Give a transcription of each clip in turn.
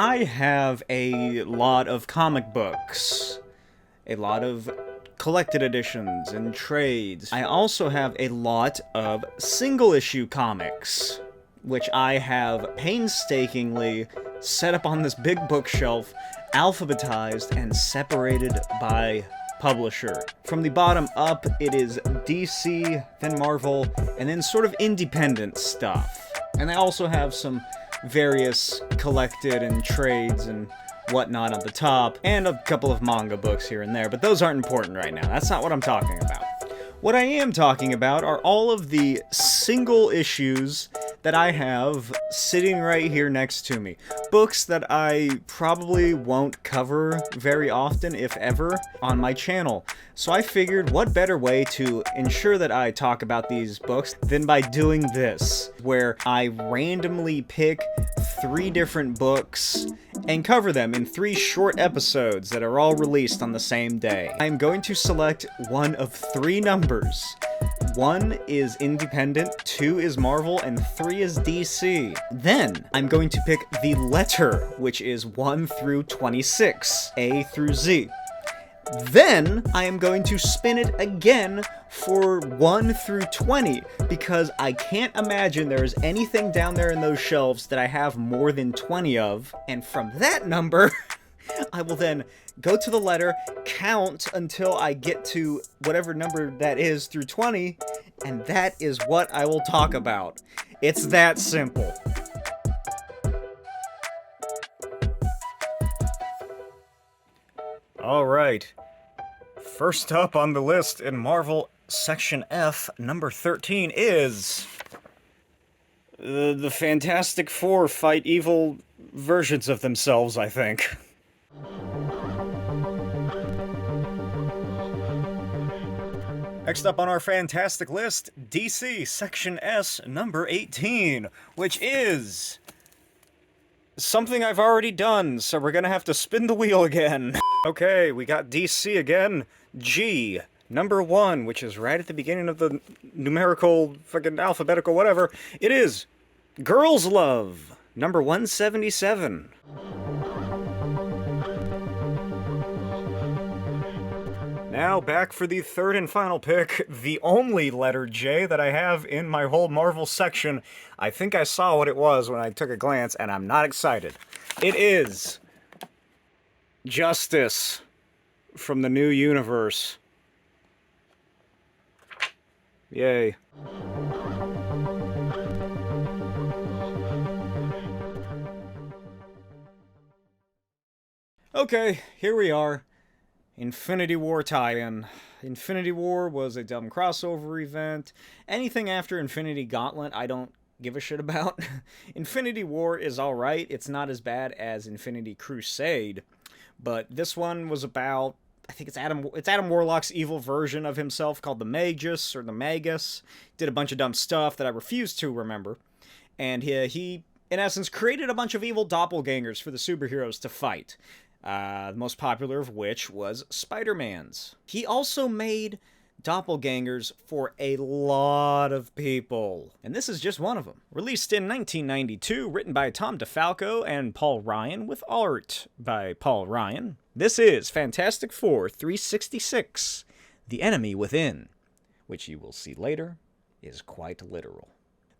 I have a lot of comic books, a lot of collected editions and trades. I also have a lot of single-issue comics, which I have painstakingly set up on this big bookshelf, alphabetized and separated by publisher. From the bottom up, it is DC, then Marvel, and then sort of independent stuff. And I also have some various collected and trades and whatnot at the top, and a couple of manga books here and there, but those aren't important right now. That's not what I'm talking about. What I am talking about are all of the single issues that I have sitting right here next to me. Books that I probably won't cover very often, if ever, on my channel. So I figured what better way to ensure that I talk about these books than by doing this, where I randomly pick 3 different books and cover them in 3 short episodes that are all released on the same day. I'm going to select one of 3 numbers. 1 is independent, 2 is Marvel, and 3 is DC. Then, I'm going to pick the letter, which is 1 through 26, A through Z. Then, I am going to spin it again for 1 through 20, because I can't imagine there is anything down there in those shelves that I have more than 20 of, and from that number, I will then go to the letter, count until I get to whatever number that is through 20, and that is what I will talk about. It's that simple. Alright. First up on the list in Marvel Section F, number 13 is... the Fantastic Four fight evil versions of themselves, I think. Next up on our fantastic list, DC Section S, number 18, which is something I've already done, so we're gonna have to spin the wheel again. Okay, we got DC again, G, number 1, which is right at the beginning of the numerical, fucking alphabetical, whatever. It is Girls Love, number 177. Now, back for the third and final pick, the only letter J that I have in my whole Marvel section. I think I saw what it was when I took a glance, and I'm not excited. It is Justice from the New Universe. Yay. Okay, here we are. Infinity War tie-in. Infinity War was a dumb crossover event. Anything after Infinity Gauntlet, I don't give a shit about. Infinity War is alright. It's not as bad as Infinity Crusade. But this one was about... I think it's Adam Warlock's evil version of himself called the Magus, or the Magus. Did a bunch of dumb stuff that I refuse to remember. And he in essence, created a bunch of evil doppelgangers for the superheroes to fight. The most popular of which was Spider-Man's. He also made doppelgangers for a lot of people, and this is just one of them. Released in 1992, written by Tom DeFalco and Paul Ryan, with art by Paul Ryan. This is Fantastic Four 366, The Enemy Within, which you will see later is quite literal.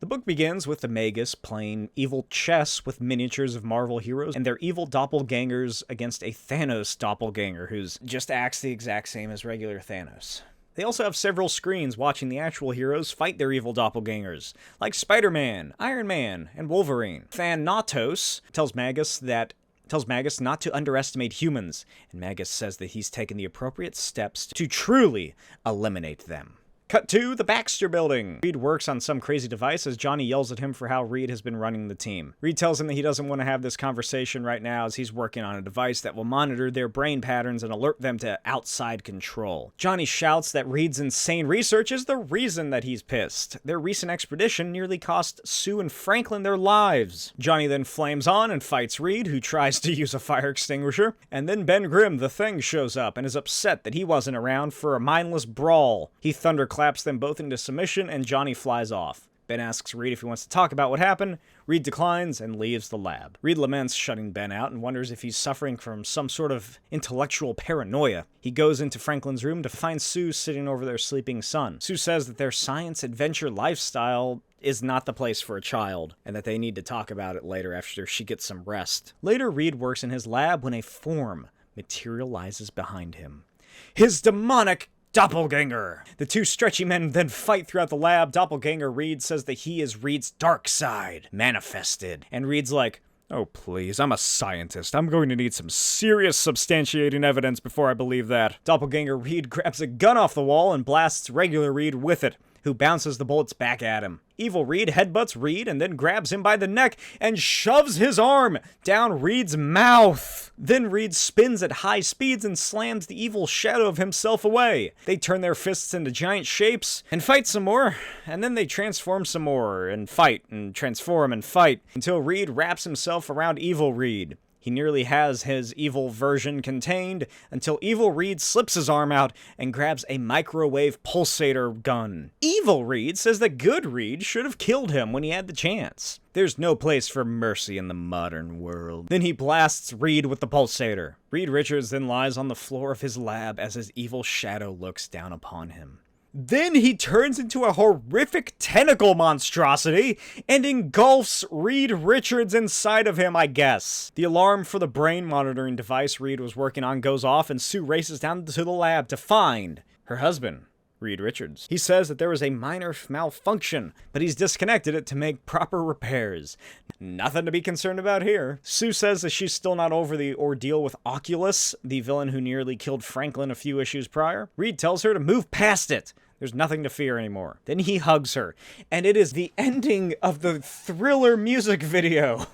The book begins with the Magus playing evil chess with miniatures of Marvel heroes and their evil doppelgangers against a Thanos doppelganger who's just acts the exact same as regular Thanos. They also have several screens watching the actual heroes fight their evil doppelgangers, like Spider-Man, Iron Man, and Wolverine. Thanatos tells Magus not to underestimate humans, and Magus says that he's taken the appropriate steps to truly eliminate them. Cut to the Baxter Building. Reed works on some crazy device as Johnny yells at him for how Reed has been running the team. Reed tells him that he doesn't want to have this conversation right now as he's working on a device that will monitor their brain patterns and alert them to outside control. Johnny shouts that Reed's insane research is the reason that he's pissed. Their recent expedition nearly cost Sue and Franklin their lives. Johnny then flames on and fights Reed, who tries to use a fire extinguisher. And then Ben Grimm, the Thing, shows up and is upset that he wasn't around for a mindless brawl. He thunderclaps them both into submission, and Johnny flies off. Ben asks Reed if he wants to talk about what happened. Reed declines and leaves the lab. Reed laments shutting Ben out and wonders if he's suffering from some sort of intellectual paranoia. He goes into Franklin's room to find Sue sitting over their sleeping son. Sue says that their science adventure lifestyle is not the place for a child, and that they need to talk about it later after she gets some rest. Later, Reed works in his lab when a form materializes behind him. His demonic doppelganger! The two stretchy men then fight throughout the lab. Doppelganger Reed says that he is Reed's dark side, manifested. And Reed's like, oh please, I'm a scientist. I'm going to need some serious substantiating evidence before I believe that. Doppelganger Reed grabs a gun off the wall and blasts regular Reed with it, who bounces the bullets back at him. Evil Reed headbutts Reed and then grabs him by the neck and shoves his arm down Reed's mouth. Then Reed spins at high speeds and slams the evil shadow of himself away. They turn their fists into giant shapes and fight some more, and then they transform some more and fight and transform and fight until Reed wraps himself around Evil Reed. He nearly has his evil version contained until Evil Reed slips his arm out and grabs a microwave pulsator gun. Evil Reed says that good Reed should have killed him when he had the chance. There's no place for mercy in the modern world. Then he blasts Reed with the pulsator. Reed Richards then lies on the floor of his lab as his evil shadow looks down upon him. Then he turns into a horrific tentacle monstrosity and engulfs Reed Richards inside of him, I guess. The alarm for the brain monitoring device Reed was working on goes off, and Sue races down to the lab to find her husband, Reed Richards. He says that there was a minor malfunction, but he's disconnected it to make proper repairs. Nothing to be concerned about here. Sue says that she's still not over the ordeal with Oculus, the villain who nearly killed Franklin a few issues prior. Reed tells her to move past it. There's nothing to fear anymore. Then he hugs her, and it is the ending of the Thriller music video.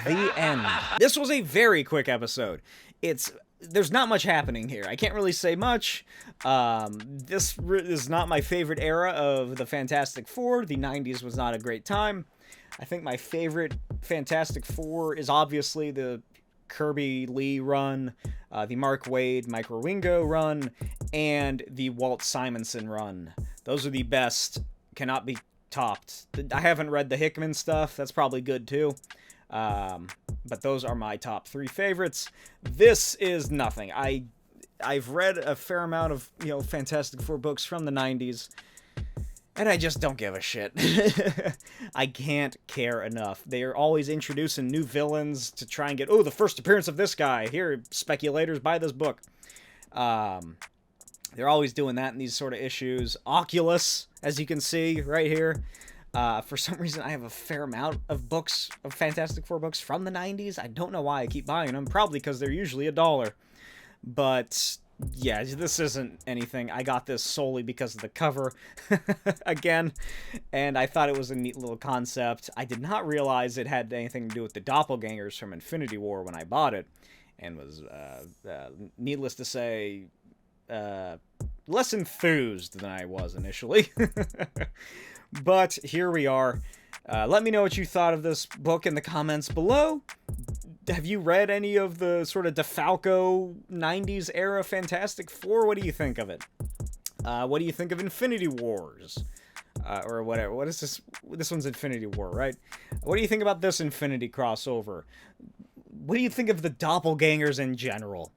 The end. This was a very quick episode. There's not much happening here. I can't really say much. This is not my favorite era of the Fantastic Four. The 90s was not a great time. I think my favorite Fantastic Four is obviously the Kirby Lee run, the Mark Waid, Mike Rowingo run, and the Walt Simonson run. Those are the best, cannot be topped. I haven't read the Hickman stuff. That's probably good too. But those are my top three favorites. This is nothing. I've read a fair amount of, Fantastic Four books from the 90s, and I just don't give a shit. I can't care enough. They are always introducing new villains to try and get, the first appearance of this guy. Here, speculators, buy this book. They're always doing that in these sort of issues. Oculus, as you can see right here. For some reason, I have a fair amount of books, of Fantastic Four books from the 90s. I don't know why I keep buying them. Probably because they're usually $1. But yeah, this isn't anything. I got this solely because of the cover, again, and I thought it was a neat little concept. I did not realize it had anything to do with the doppelgangers from Infinity War when I bought it, and was, needless to say, less enthused than I was initially. But here we are. Let me know what you thought of this book in the comments below. Have you read any of the sort of DeFalco 90s era Fantastic Four? What do you think of it? What do you think of Infinity Wars? Or whatever. What is this? This one's Infinity War, right? What do you think about this Infinity crossover? What do you think of the doppelgangers in general?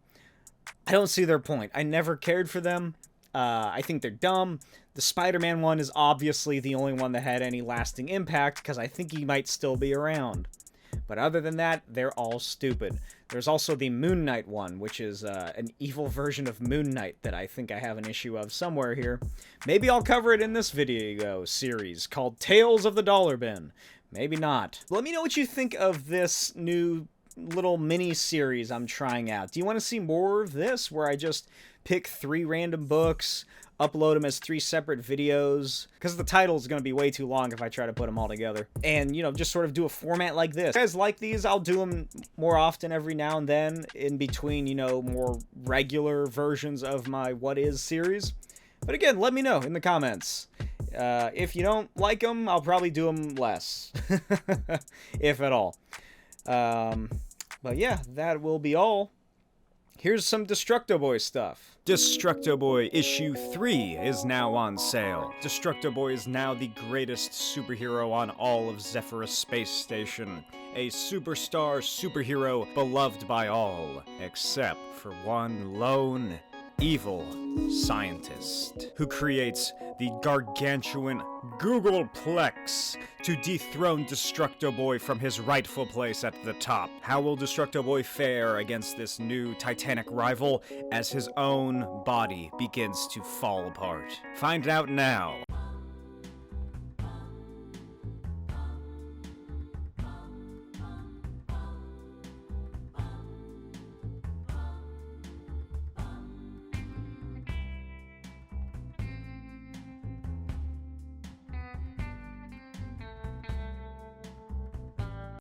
I don't see their point. I never cared for them. I think they're dumb. The Spider-Man one is obviously the only one that had any lasting impact, because I think he might still be around. But other than that, they're all stupid. There's also the Moon Knight one, which is an evil version of Moon Knight that I think I have an issue of somewhere here. Maybe I'll cover it in this video series called Tales of the Dollar Bin. Maybe not. Let me know what you think of this new little mini-series I'm trying out. Do you want to see more of this, where I just pick 3 random books, upload them as 3 separate videos, because the title is going to be way too long if I try to put them all together, and, just sort of do a format like this. If you guys like these, I'll do them more often every now and then, in between, more regular versions of my What Is series. But again, let me know in the comments. If you don't like them, I'll probably do them less, if at all. But yeah, that will be all. Here's some Destructo Boy stuff. Destructo Boy Issue 3 is now on sale. Destructo Boy is now the greatest superhero on all of Zephyrus Space Station. A superstar superhero beloved by all, except for one lone, evil scientist who creates the gargantuan Googleplex to dethrone Destructo Boy from his rightful place at the top. How will Destructo Boy fare against this new titanic rival as his own body begins to fall apart? Find out now